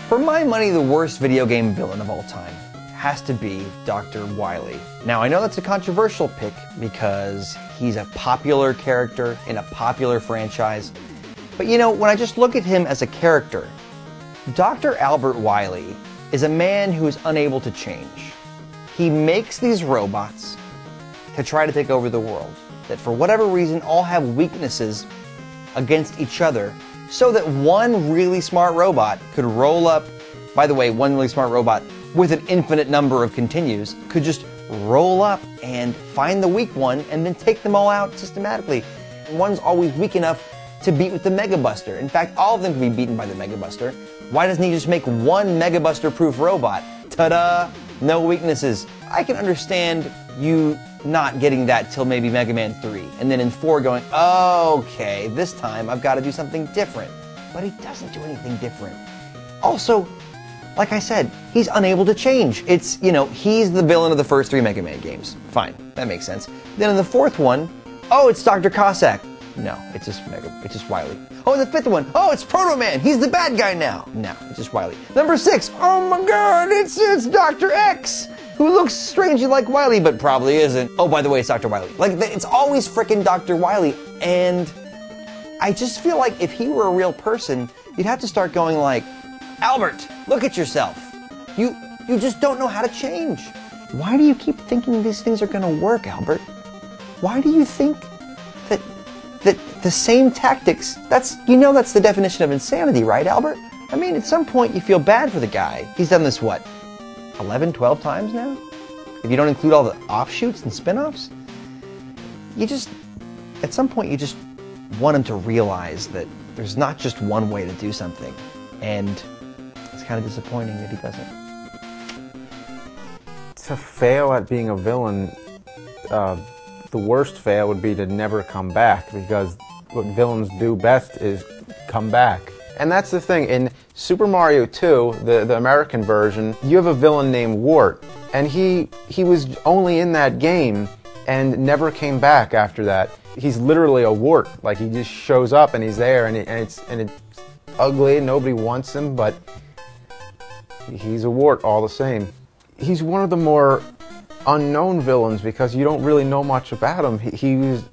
For my money, the worst video game villain of all time has to be Dr. Wily. Now, I know that's a controversial pick because he's a popular character in a popular franchise, but you know, when I just look at him as a character, Dr. Albert Wily is a man who is unable to change. He makes these robots to try to take over the world, that for whatever reason all have weaknesses against each other, so that one really smart robot could roll up, by the way, one really smart robot with an infinite number of continues could just roll up and find the weak one and then take them all out systematically. And one's always weak enough to beat with the Mega Buster. In fact, all of them can be beaten by the Mega Buster. Why doesn't he just make one Mega Buster proof robot? Ta-da! No weaknesses. I can understand you not getting that till maybe Mega Man 3, and then in 4 going, okay, this time I've got to do something different. But he doesn't do anything different. Also, like I said, he's unable to change. It's, you know, he's the villain of the first 3 Mega Man games. Fine, that makes sense. Then in the 4th one, oh, it's Dr. Cossack. No, it's just Wily. Oh, in the 5th one, oh, it's Proto Man. He's the bad guy now. No, it's just Wily. Number 6, oh my God, it's Dr. X, who looks strangely like Wily, but probably isn't. Oh, by the way, it's Dr. Wily. Like, it's always frickin' Dr. Wily, and I just feel like if he were a real person, you'd have to start going like, Albert, look at yourself. You just don't know how to change. Why do you keep thinking these things are gonna work, Albert? Why do you think that the same tactics, that's the definition of insanity, right, Albert? I mean, at some point you feel bad for the guy. He's done this, what, 11, 12 times now? If you don't include all the offshoots and spin-offs? At some point you just want him to realize that there's not just one way to do something. And it's kind of disappointing that he doesn't. To fail at being a villain, the worst fail would be to never come back, because what villains do best is come back. And that's the thing, in Super Mario 2, the American version, you have a villain named Wart, and he was only in that game and never came back after that. He's literally a wart, like he just shows up and he's there, and it's ugly, nobody wants him, but he's a wart all the same. He's one of the more unknown villains because you don't really know much about him. He was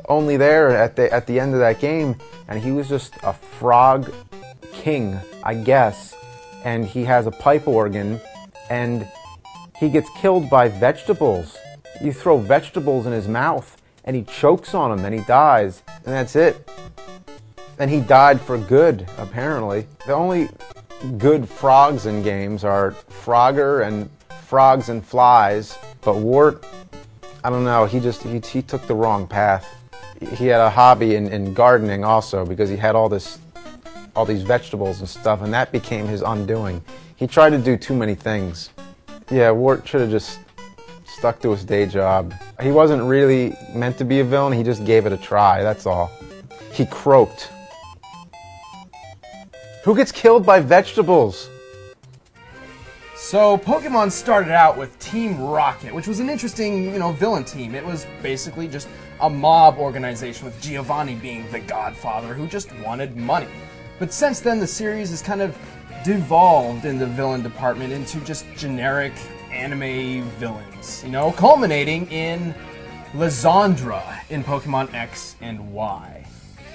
only there at the end of that game, and he was just a frog king, I guess, and he has a pipe organ, and he gets killed by vegetables. You throw vegetables in his mouth, and he chokes on them, and he dies, and that's it. And he died for good, apparently. The only good frogs in games are Frogger and Frogs and Flies, but Wart, I don't know, he took the wrong path. He had a hobby in gardening also, because he had all these vegetables and stuff, and that became his undoing. He tried to do too many things. Yeah, Wart should have just stuck to his day job. He wasn't really meant to be a villain, he just gave it a try, that's all. He croaked. Who gets killed by vegetables? So, Pokemon started out with Team Rocket, which was an interesting, villain team. It was basically just a mob organization with Giovanni being the godfather who just wanted money. But since then, the series has kind of devolved in the villain department into just generic anime villains, culminating in Lysandra in Pokemon X and Y.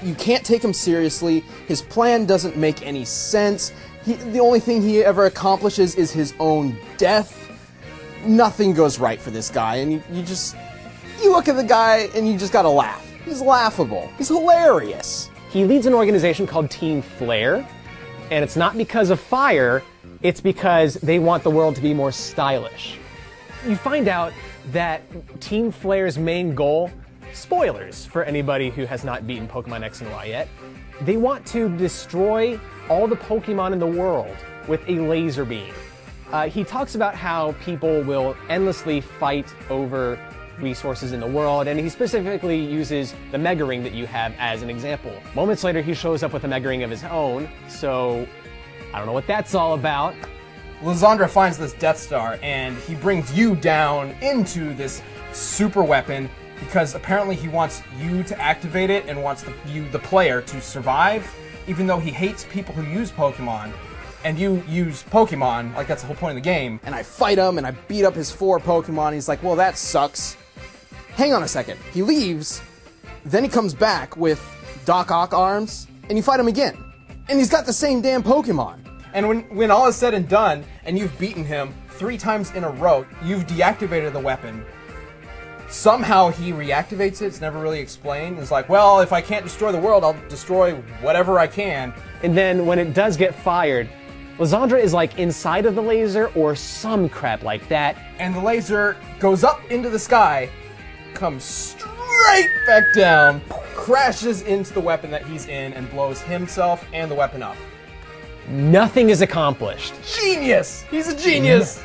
You can't take him seriously, his plan doesn't make any sense, the only thing he ever accomplishes is his own death. Nothing goes right for this guy, and you look at the guy and you just gotta laugh. He's laughable. He's hilarious. He leads an organization called Team Flare, and it's not because of fire, it's because they want the world to be more stylish. You find out that Team Flare's main goal, spoilers for anybody who has not beaten Pokemon X and Y yet, they want to destroy all the Pokemon in the world with a laser beam. He talks about how people will endlessly fight over resources in the world, and he specifically uses the Mega Ring that you have as an example. Moments later, he shows up with a Mega Ring of his own, so I don't know what that's all about. Lysandra finds this Death Star, and he brings you down into this super weapon because apparently he wants you to activate it and wants you, the player, to survive. even though he hates people who use Pokemon, and you use Pokemon, like that's the whole point of the game, and I fight him and I beat up his 4 Pokemon, he's like, well, that sucks. Hang on a second. He leaves, then he comes back with Doc Ock arms, and you fight him again. And he's got the same damn Pokemon. And when all is said and done, and you've beaten him 3 times in a row, you've deactivated the weapon. Somehow he reactivates it, it's never really explained. It's like, well, if I can't destroy the world, I'll destroy whatever I can. And then when it does get fired, Lysandra is like inside of the laser or some crap like that. And the laser goes up into the sky, comes straight back down, crashes into the weapon that he's in, and blows himself and the weapon up. Nothing is accomplished. Genius! He's a genius!